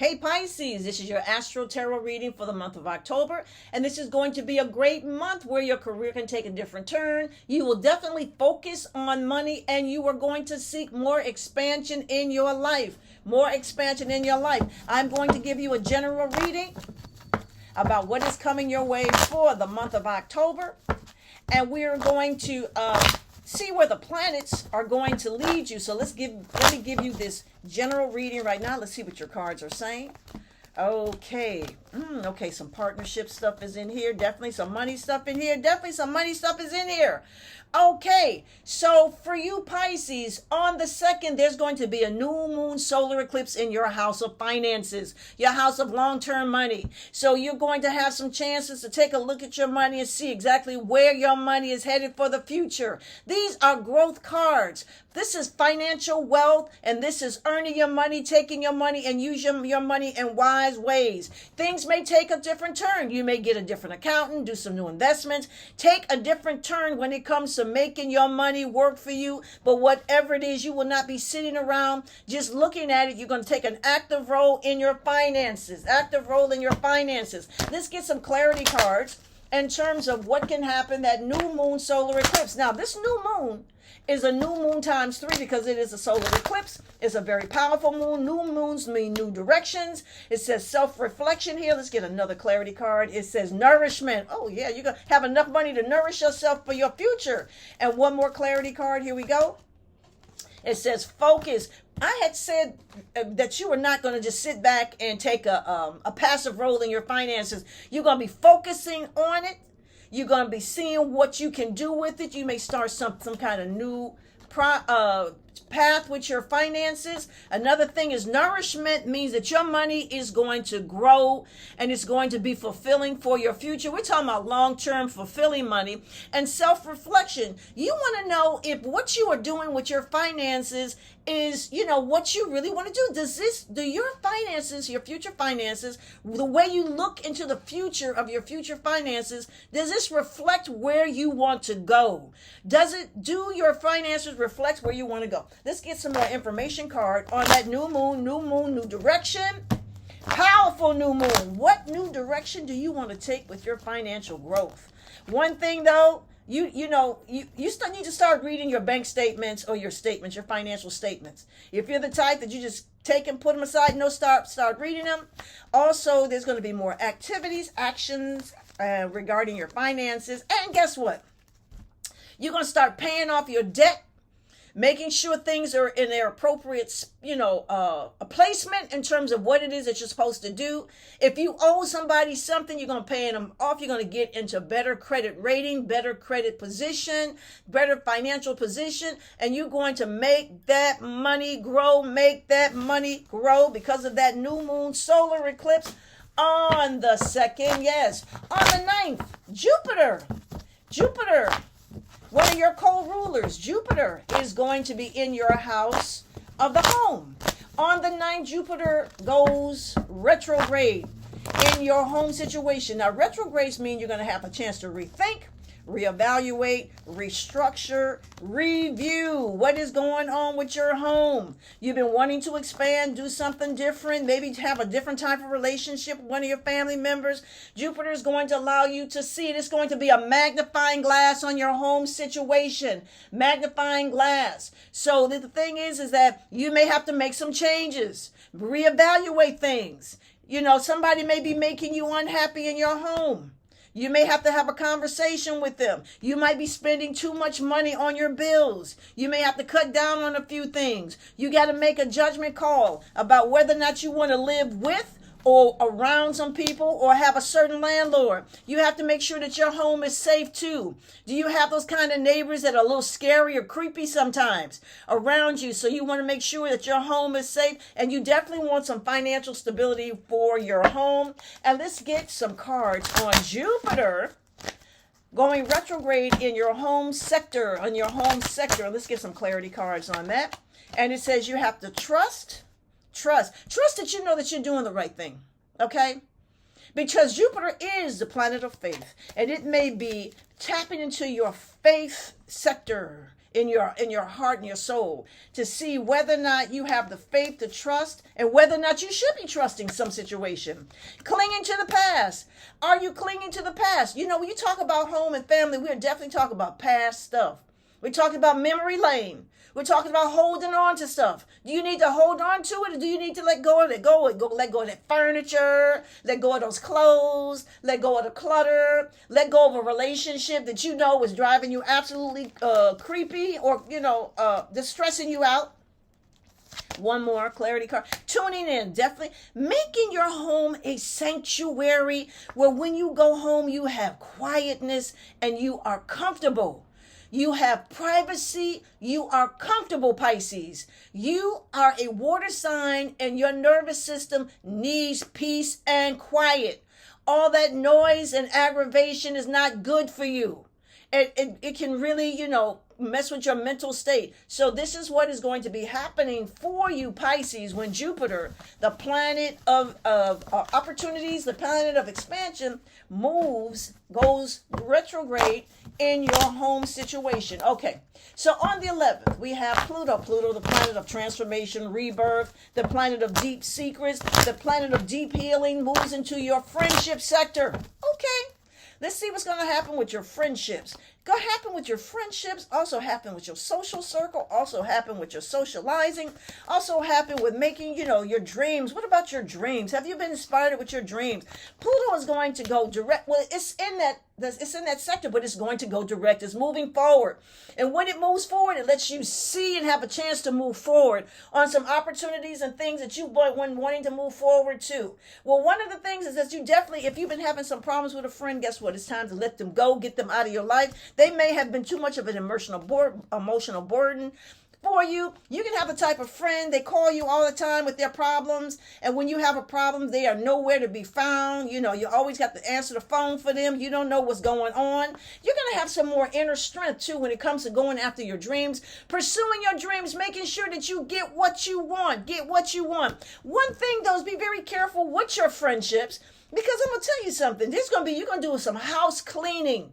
Hey Pisces, this is your Astro Tarot reading for the month of October, and this is going to be a great month where your career can take a different turn. You will definitely focus on money, and you are going to seek more expansion in your life. More expansion in your life. I'm going to give you a general reading about what is coming your way for the month of October, and we're going to see where the planets are going to lead you. So let me give you this general reading right now. Let's see what your cards are saying. Okay. Okay, some partnership stuff is in here. Definitely some money stuff in here. Definitely some money stuff is in here. Okay, so for you Pisces, on the 2nd, there's going to be a new moon solar eclipse in your house of finances, your house of long-term money. So you're going to have some chances to take a look at your money and see exactly where your money is headed for the future. These are growth cards. This is financial wealth, and this is earning your money, taking your money, and using your money in wise ways. Things may take a different turn. You may get a different accountant, do some new investments, take a different turn when it comes to making your money work for you. But whatever it is, you will not be sitting around just looking at it. You're going to take an active role in your finances. Active role in your finances. Let's get some clarity cards in terms of what can happen that new moon solar eclipse. Now, this new moon is a new moon times 3 because it is a solar eclipse. It's a very powerful moon. New moons mean new directions. It says self-reflection here. Let's get another clarity card. It says nourishment. Oh yeah, you're going to have enough money to nourish yourself for your future. And one more clarity card. Here we go. It says focus. I had said that you are not going to just sit back and take a passive role in your finances. You're going to be focusing on it. You're going to be seeing what you can do with it. You may start some kind of new path with your finances. Another thing is nourishment means that your money is going to grow and it's going to be fulfilling for your future. We're talking about long-term fulfilling money. And self-reflection. You want to know if what you are doing with your finances is, what you really want to do. Do your finances, your future finances, the way you look into the future of your future finances, does this reflect where you want to go? Do your finances reflect where you want to go? Let's get some more information card on that new moon, new direction. Powerful new moon. What new direction do you want to take with your financial growth? One thing though, you still need to start reading your bank statements or your financial statements. If you're the type that you just take and put them aside, start reading them. Also, there's going to be more actions regarding your finances. And guess what? You're going to start paying off your debt, making sure things are in their appropriate, a placement in terms of what it is that you're supposed to do. If you owe somebody something, you're going to pay them off. You're going to get into better credit rating, better credit position, better financial position, and you're going to make that money grow, because of that new moon solar eclipse on the 2nd. Yes, on the 9th, Jupiter, one of your co-rulers, Jupiter, is going to be in your house of the home. On the 9th, Jupiter goes retrograde in your home situation. Now, retrogrades mean you're going to have a chance to rethink, reevaluate, restructure, review what is going on with your home. You've been wanting to expand, do something different, maybe have a different type of relationship with one of your family members. Jupiter is going to allow you to see it. It's going to be a magnifying glass on your home situation. Magnifying glass. So the thing is that you may have to make some changes, reevaluate things. Somebody may be making you unhappy in your home. You may have to have a conversation with them. You might be spending too much money on your bills. You may have to cut down on a few things. You got to make a judgment call about whether or not you want to live with or around some people or have a certain landlord. You have to make sure that your home is safe too. Do you have those kind of neighbors that are a little scary or creepy sometimes around you? So you want to make sure that your home is safe, and you definitely want some financial stability for your home. And let's get some cards on Jupiter going retrograde in your home sector, Let's get some clarity cards on that. And it says you have to trust that you know that you're doing the right thing, okay? Because Jupiter is the planet of faith, and it may be tapping into your faith sector in your heart and your soul to see whether or not you have the faith to trust and whether or not you should be trusting some situation. Clinging to the past. Are you clinging to the past? You know, when you talk about home and family, we're definitely talking about past stuff. We're talking about memory lane. We're talking about holding on to stuff. Do you need to hold on to it, or do you need to let go of it? Let go of that furniture. Let go of those clothes. Let go of the clutter. Let go of a relationship that you know was driving you absolutely creepy or, distressing you out. One more clarity card. Tuning in, definitely. Making your home a sanctuary where when you go home, you have quietness and you are comfortable. You have privacy. You are comfortable, Pisces. You are a water sign and your nervous system needs peace and quiet. All that noise and aggravation is not good for you. It can really, mess with your mental state. So this is what is going to be happening for you, Pisces, when Jupiter, the planet of opportunities, the planet of expansion, goes retrograde in your home situation. Okay, so on the 11th, we have Pluto, the planet of transformation, rebirth, the planet of deep secrets, the planet of deep healing, moves into your friendship sector. Okay. Let's see what's going to happen with your friendships. Going to happen with your friendships, also happen with your social circle, also happen with your socializing, also happen with making, your dreams. What about your dreams? Have you been inspired with your dreams? Pluto is going to go direct. Well, it's in that sector, but it's going to go direct. It's moving forward. And when it moves forward, it lets you see and have a chance to move forward on some opportunities and things that you've been wanting to move forward to. Well, one of the things is that you definitely, if you've been having some problems with a friend, guess what? It's time to let them go, get them out of your life. They may have been too much of an emotional burden for you. You can have the type of friend, they call you all the time with their problems, and when you have a problem, they are nowhere to be found. You always got to answer the phone for them. You don't know what's going on. You're going to have some more inner strength too when it comes to going after your dreams, pursuing your dreams, making sure that you get what you want. One thing though is be very careful with your friendships, because I'm going to tell you something. You're going to do some house cleaning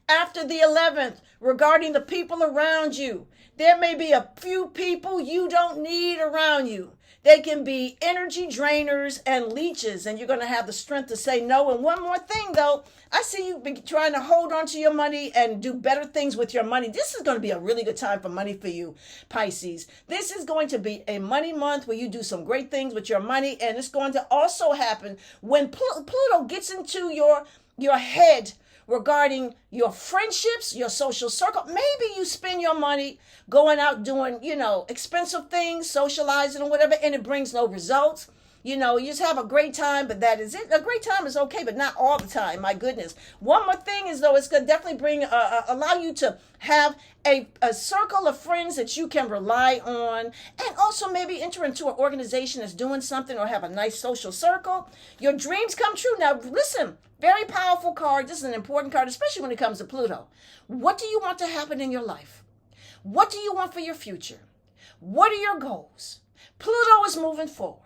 after the 11th regarding the people around you. There may be a few people you don't need around you. They can be energy drainers and leeches, and you're going to have the strength to say no. And one more thing, though, I see you trying to hold on to your money and do better things with your money. This is going to be a really good time for money for you, Pisces. This is going to be a money month where you do some great things with your money, and it's going to also happen when Pluto gets into your head regarding your friendships, your social circle. Maybe you spend your money going out doing, expensive things, socializing or whatever, and it brings no results. You just have a great time, but that is it. A great time is okay, but not all the time. My goodness. One more thing is, though, it's going to definitely allow you to have a circle of friends that you can rely on, and also maybe enter into an organization that's doing something or have a nice social circle. Your dreams come true. Now, listen, very powerful card. This is an important card, especially when it comes to Pluto. What do you want to happen in your life? What do you want for your future? What are your goals? Pluto is moving forward.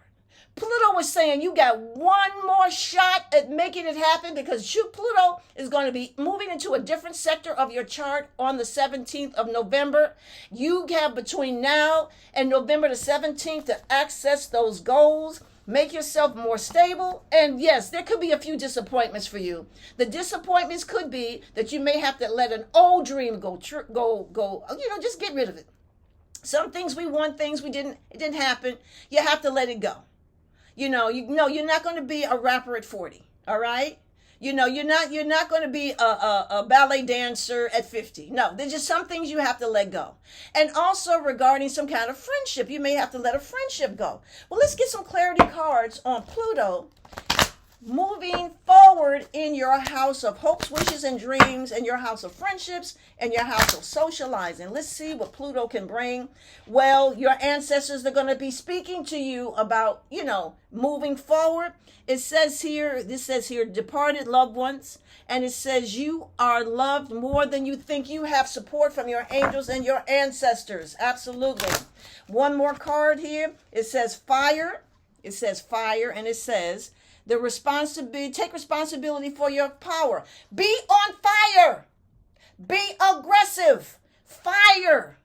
Pluto was saying you got one more shot at making it happen, because Pluto is going to be moving into a different sector of your chart on the 17th of November. You have between now and November the 17th to access those goals. Make yourself more stable. And yes, there could be a few disappointments for you. The disappointments could be that you may have to let an old dream go, just get rid of it. Some things we want, things it didn't happen. You have to let it go. You're not going to be a rapper at 40. All right. You're not going to be a ballet dancer at 50. No, there's just some things you have to let go. And also regarding some kind of friendship, you may have to let a friendship go. Well, let's get some clarity cards on Pluto moving forward in your house of hopes, wishes, and dreams, and your house of friendships, and your house of socializing. Let's see what Pluto can bring. Well, your ancestors are going to be speaking to you about, moving forward. This says here, departed loved ones, and it says you are loved more than you think. You have support from your angels and your ancestors. Absolutely. One more card here. It says fire. It says fire, and it says take responsibility for your power. Be on fire. Be aggressive. Fire.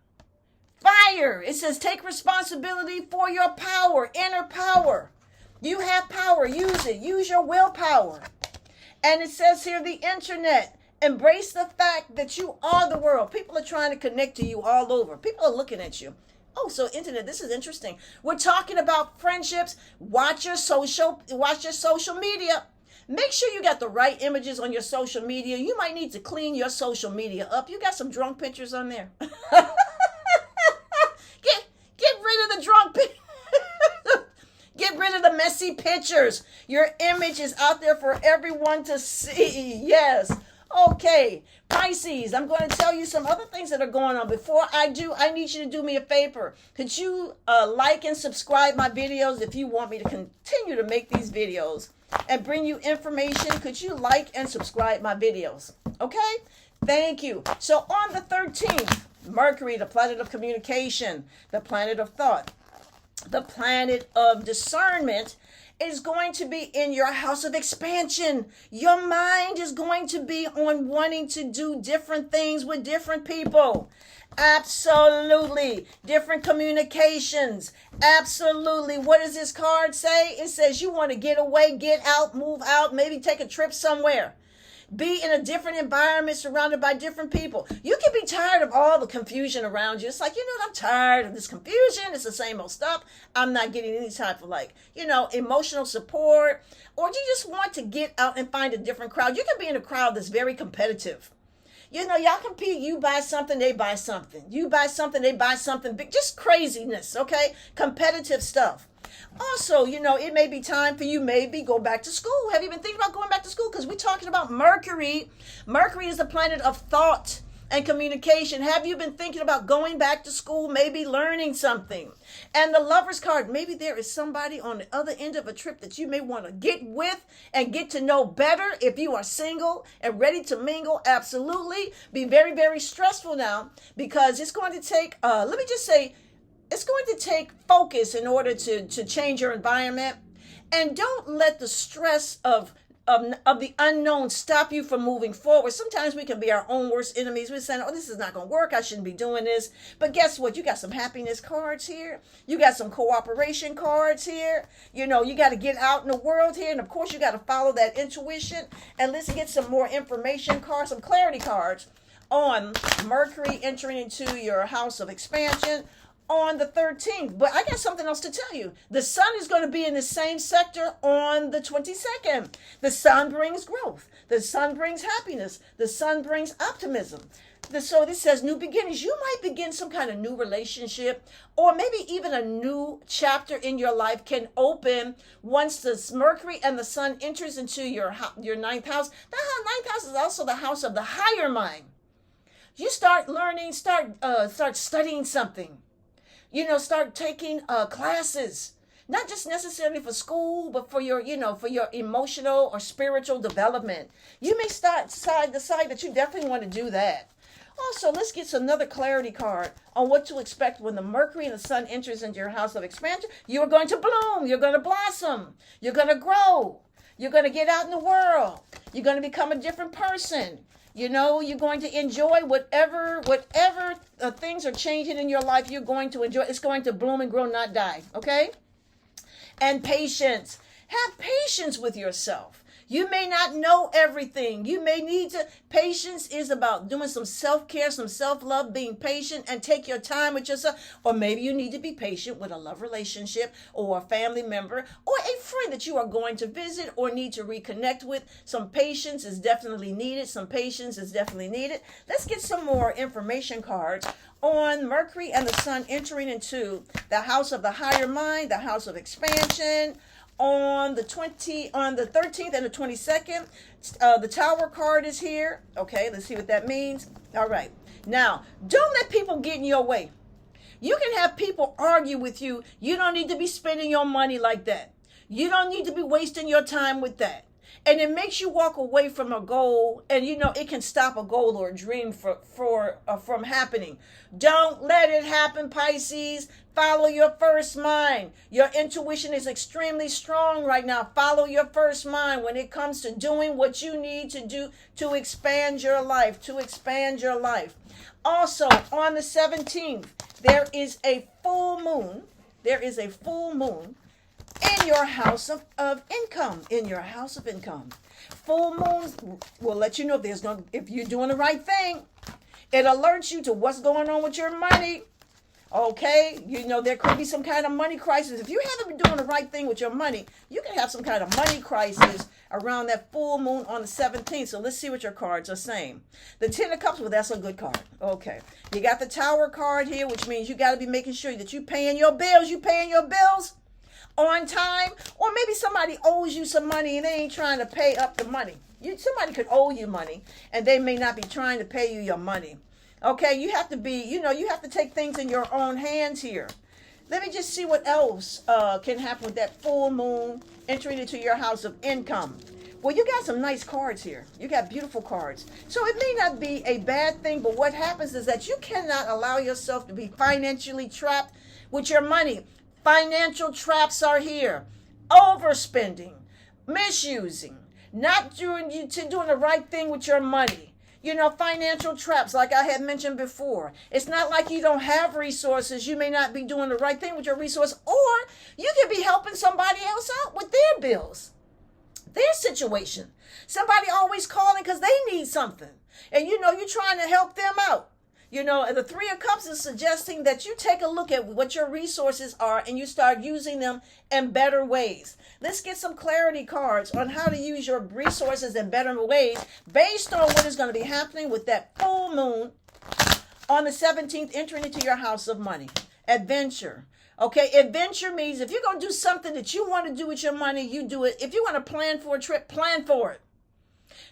Fire. It says take responsibility for your power, inner power. You have power. Use it. Use your willpower. And it says here the internet. Embrace the fact that you are the world. People are trying to connect to you all over. People are looking at you. Oh, so internet, this is interesting. We're talking about friendships. Watch your social media. Make sure you got the right images on your social media. You might need to clean your social media up. You got some drunk pictures on there. Get rid of the drunk pictures. Get rid of the messy pictures. Your image is out there for everyone to see. Yes. Okay, Pisces, I'm going to tell you some other things that are going on. Before I do, I need you to do me a favor. Could you like and subscribe my videos if you want me to continue to make these videos and bring you information? Could you like and subscribe my videos? Okay, thank you. So on the 13th, Mercury, the planet of communication, the planet of thought, the planet of discernment, is going to be in your house of expansion. Your mind is going to be on wanting to do different things with different people. Absolutely. Different communications. Absolutely. What does this card say? It says you want to get away, get out, move out, maybe take a trip somewhere. Be in a different environment surrounded by different people. You can be tired of all the confusion around you. It's like, I'm tired of this confusion. It's the same old stuff. I'm not getting any type of emotional support. Or you just want to get out and find a different crowd. You can be in a crowd that's very competitive. Y'all compete. You buy something, they buy something. You buy something, they buy something big. Just craziness, okay? Competitive stuff. Also, it may be time for you maybe go back to school. Have you been thinking about going back to school? Because we're talking about Mercury. Mercury is the planet of thought and communication. Have you been thinking about going back to school, maybe learning something? And the Lover's card, maybe there is somebody on the other end of a trip that you may want to get with and get to know better. If you are single and ready to mingle, absolutely. Be very, very stressful now because it's going to take, it's going to take focus in order to change your environment. And don't let the stress of the unknown stop you from moving forward. Sometimes we can be our own worst enemies. We're saying, this is not going to work. I shouldn't be doing this. But guess what? You got some happiness cards here. You got some cooperation cards here. You got to get out in the world here. And of course, you got to follow that intuition. And let's get some more information cards, some clarity cards on Mercury entering into your house of expansion on the 13th. But I got something else to tell you. The sun is going to be in the same sector on the 22nd. The sun brings growth. The sun brings happiness. The sun brings optimism. So this says new beginnings. You might begin some kind of new relationship, or maybe even a new chapter in your life can open once the Mercury and the sun enters into your ninth house. The ninth house is also the house of the higher mind. You start learning, start studying something. Start taking classes, not just necessarily for school, but for your emotional or spiritual development. You may decide that you definitely want to do that. Also, let's get another clarity card on what to expect when the Mercury and the sun enters into your house of expansion. You are going to bloom. You're going to blossom. You're going to grow. You're going to get out in the world. You're going to become a different person. You're going to enjoy whatever things are changing in your life. You're going to enjoy. It's going to bloom and grow, not die. Okay? And patience. Have patience with yourself. You may not know everything. You may need to. Patience is about doing some self-care, some self-love, being patient, and take your time with yourself. Or maybe you need to be patient with a love relationship or a family member or a friend that you are going to visit or need to reconnect with. Some patience is definitely needed. Let's get some more information cards on Mercury and the sun entering into the house of the higher mind, the house of expansion. On the 13th and the 22nd, the Tower card is here. Okay, let's see what that means. All right. Now, don't let people get in your way. You can have people argue with you. You don't need to be spending your money like that. You don't need to be wasting your time with that. and it makes you walk away from a goal, and it can stop a goal or a dream from happening. Don't let it happen, Pisces. Follow your first mind. Your intuition is extremely strong right now. Follow your first mind when it comes to doing what you need to do to expand your life, Also, on the 17th, there is a full moon. In your house of income. Full moons will let you know if you're doing the right thing. It alerts you to what's going on with your money. Okay, there could be some kind of money crisis. If you haven't been doing the right thing with your money, you can have some kind of money crisis around that full moon on the 17th. So let's see what your cards are saying. The 10 of Cups, well, that's a good card. Okay, you got the Tower card here, which means you got to be making sure that you're paying your bills. On time, or maybe somebody owes you some money and they ain't trying to pay up the money. Somebody could owe you money and they may not be trying to pay you your money. Okay, you have to be, you have to take things in your own hands here. Let me just see what else can happen with that full moon entering into your house of income. Well, you got some nice cards here. You got beautiful cards. So it may not be a bad thing, but what happens is that you cannot allow yourself to be financially trapped with your money. Financial traps are here. Overspending, misusing, not doing the right thing with your money. Financial traps, like I had mentioned before. It's not like you don't have resources. You may not be doing the right thing with your resource, or you could be helping somebody else out with their bills, their situation. Somebody always calling because they need something. And you're trying to help them out. The 3 of Cups is suggesting that you take a look at what your resources are and you start using them in better ways. Let's get some clarity cards on how to use your resources in better ways based on what is going to be happening with that full moon on the 17th entering into your house of money. Adventure. Okay, adventure means if you're going to do something that you want to do with your money, you do it. If you want to plan for a trip, plan for it.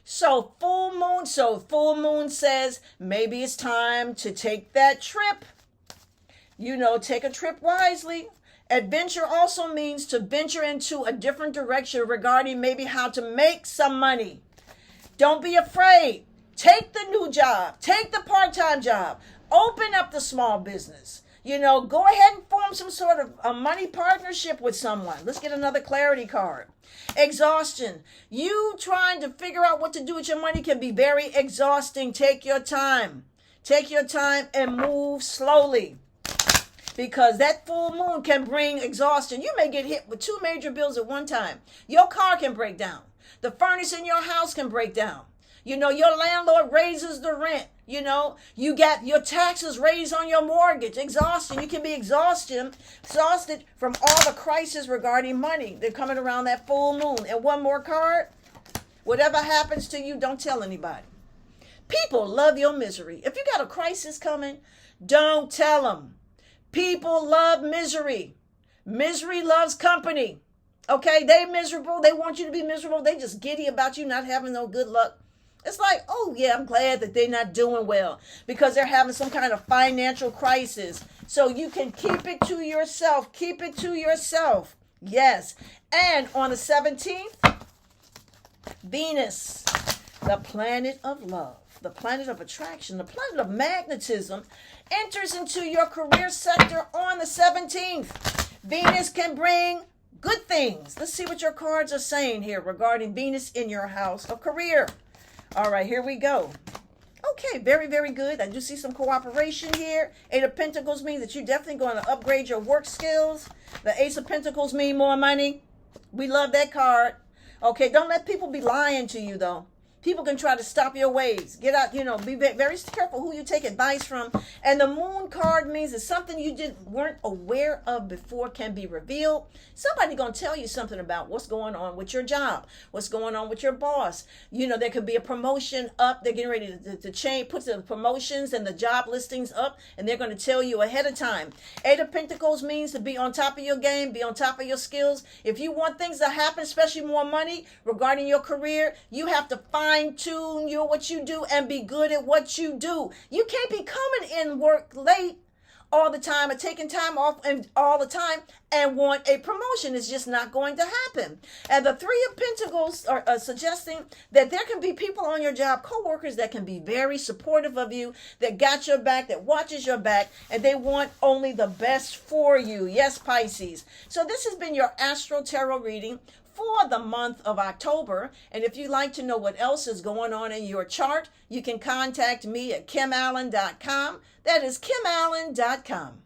So full moon says maybe it's time to take that trip. Take a trip wisely. Adventure also means to venture into a different direction regarding maybe how to make some money. Don't be afraid. Take the new job. Take the part-time job. Open up the small business. Go ahead and form some sort of a money partnership with someone. Let's get another clarity card. Exhaustion. You trying to figure out what to do with your money can be very exhausting. Take your time. And move slowly. Because that full moon can bring exhaustion. You may get hit with 2 major bills at one time. Your car can break down. The furnace in your house can break down. Your landlord raises the rent. You got your taxes raised on your mortgage. Exhaustion. You can be exhausted from all the crises regarding money. They're coming around that full moon. And one more card. Whatever happens to you, don't tell anybody. People love your misery. If you got a crisis coming, don't tell them. People love misery. Misery loves company. Okay, they miserable. They want you to be miserable. They just giddy about you not having no good luck. It's like, oh yeah, I'm glad that they're not doing well because they're having some kind of financial crisis. So you can keep it to yourself. Yes. And on the 17th, Venus, the planet of love, the planet of attraction, the planet of magnetism, enters into your career sector on the 17th. Venus can bring good things. Let's see what your cards are saying here regarding Venus in your house of career. All right, here we go. Okay, very, very good. I do see some cooperation here. 8 of Pentacles means that you're definitely going to upgrade your work skills. The Ace of Pentacles mean more money. We love that card. Okay, don't let people be lying to you, though. People can try to stop your ways. Get out, be very careful who you take advice from. And the moon card means that something you weren't aware of before can be revealed. Somebody going to tell you something about what's going on with your job, what's going on with your boss. There could be a promotion up. They're getting ready to change, put the promotions and the job listings up, and they're going to tell you ahead of time. 8 of Pentacles means to be on top of your game, be on top of your skills. If you want things to happen, especially more money regarding your career, you have to fine-tune what you do and be good at what you do. You can't be coming in work late all the time or taking time off and all the time and want a promotion. It's just not going to happen. And the Three of Pentacles are suggesting that there can be people on your job, co-workers that can be very supportive of you, that got your back, that watches your back, and they want only the best for you. Yes, Pisces. So this has been your Astro Tarot reading for the month of October. And if you'd like to know what else is going on in your chart, you can contact me at kimallen.com. That is kimallen.com.